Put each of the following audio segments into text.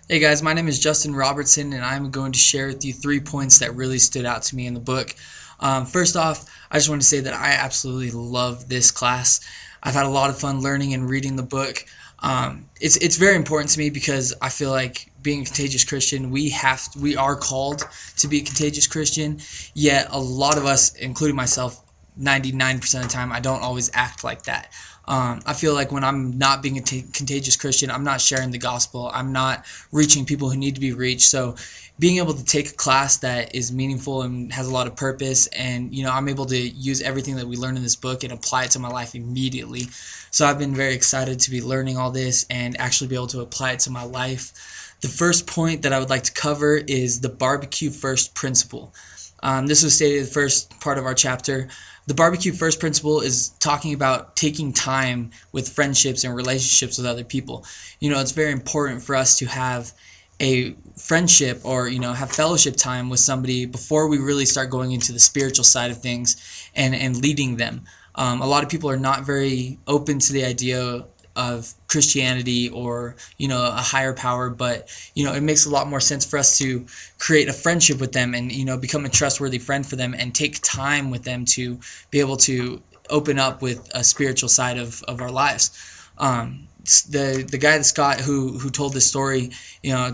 Hey guys, my name is Justin Robertson, and I'm going to share with you 3 points that really stood out to me in the book. First off, I just want to say that I absolutely love this class. I've had a lot of fun learning and reading the book. It's very important to me because I feel like being a contagious Christian, we are called to be a contagious Christian. Yet a lot of us, including myself, 99% of the time, I don't always act like that. I feel like when I'm not being a contagious Christian, I'm not sharing the gospel. I'm not reaching people who need to be reached. So being able to take a class that is meaningful and has a lot of purpose, and I'm able to use everything that we learn in this book and apply it to my life immediately. So I've been very excited to be learning all this and actually be able to apply it to my life. The first point that I would like to cover is the barbecue first principle. This was stated in the first part of our chapter. The barbecue first principle is talking about taking time with friendships and relationships with other people. It's very important for us to have a friendship or have fellowship time with somebody before we really start going into the spiritual side of things and leading them. A lot of people are not very open to the idea of Christianity or a higher power, but it makes a lot more sense for us to create a friendship with them and become a trustworthy friend for them and take time with them to be able to open up with a spiritual side of our lives. The guy, Scott, who told this story,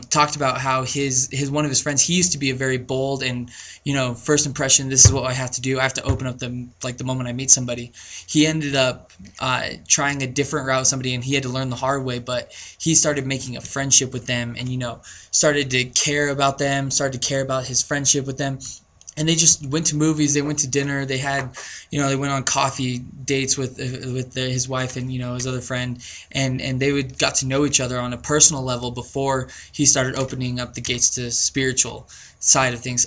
talked about how his one of his friends, he used to be a very bold and first impression, this is what I have to do. I have to open up the moment I meet somebody. He ended up trying a different route with somebody, and he had to learn the hard way. But he started making a friendship with them, and started to care about them, started to care about his friendship with them. And they just went to movies, they went to dinner, they had, they went on coffee dates with his wife and his other friend, and they got to know each other on a personal level before he started opening up the gates to spiritual side of things.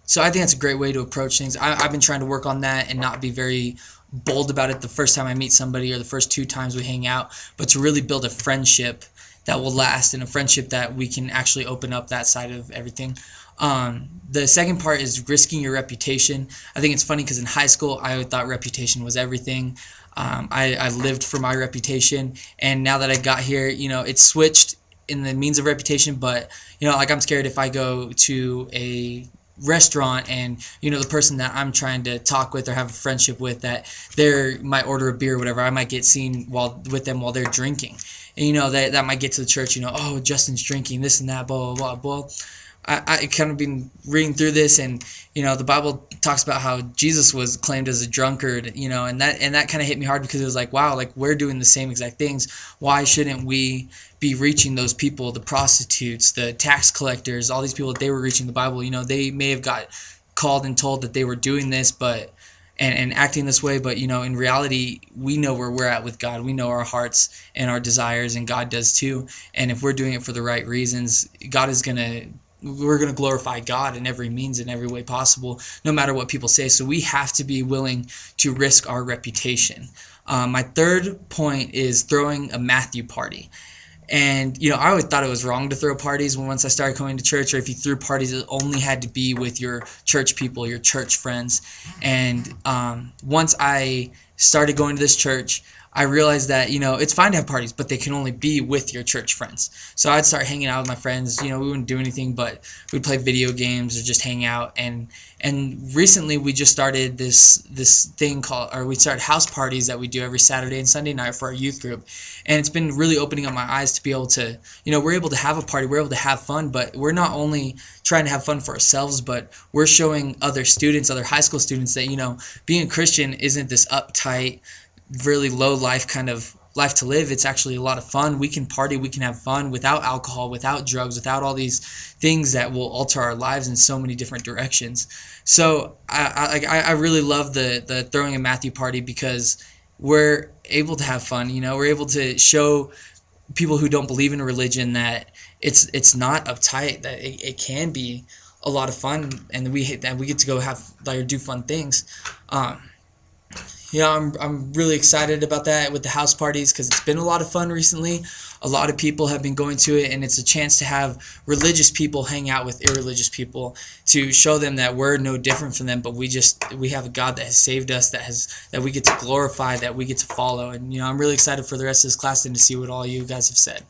So I think that's a great way to approach things. I've been trying to work on that and not be very bold about it the first time I meet somebody or the first 2 times we hang out, but to really build a friendship that will last and a friendship that we can actually open up that side of everything. The second part is risking your reputation. I think it's funny because in high school I thought reputation was everything. I lived for my reputation, and now that I got here, it's switched in the means of reputation, but I'm scared if I go to a restaurant and the person that I'm trying to talk with or have a friendship with, that they might order a beer or whatever, I might get seen with them while they're drinking, and that might get to the church, oh, Justin's drinking this and that, blah blah blah blah. I kind of been reading through this, and the Bible talks about how Jesus was claimed as a drunkard, and that kind of hit me hard because it was like, wow, like we're doing the same exact things. Why shouldn't we be reaching those people, the prostitutes, the tax collectors, all these people that they were reaching? The Bible, they may have got called and told that they were doing this, but and acting this way, but in reality, we know where we're at with God. We know our hearts and our desires, and God does too. And if we're doing it for the right reasons, we're going to glorify God in every means, in every way possible, no matter what people say. So we have to be willing to risk our reputation. My third point is throwing a Matthew party. And, I always thought it was wrong to throw parties once I started going to church, or if you threw parties, it only had to be with your church people, your church friends. And once I started going to this church, I realized that, it's fine to have parties, but they can only be with your church friends. So I'd start hanging out with my friends. We wouldn't do anything, but we'd play video games or just hang out. And recently we just started this thing we started house parties that we do every Saturday and Sunday night for our youth group. And it's been really opening up my eyes to be able to, we're able to have a party, we're able to have fun, but we're not only trying to have fun for ourselves, but we're showing other students, other high school students that, being a Christian isn't this uptight, really low life kind of life to live. It's actually a lot of fun. We can party, we can have fun without alcohol, without drugs, without all these things that will alter our lives in so many different directions. So I really love the throwing a Matthew party because we're able to have fun. We're able to show people who don't believe in a religion that it's not uptight, that it can be a lot of fun, and we get to go do fun things. I'm really excited about that with the house parties because it's been a lot of fun recently. A lot of people have been going to it, and it's a chance to have religious people hang out with irreligious people to show them that we're no different from them, but we have a God that has saved us, that we get to glorify, that we get to follow. And I'm really excited for the rest of this class and to see what all you guys have said.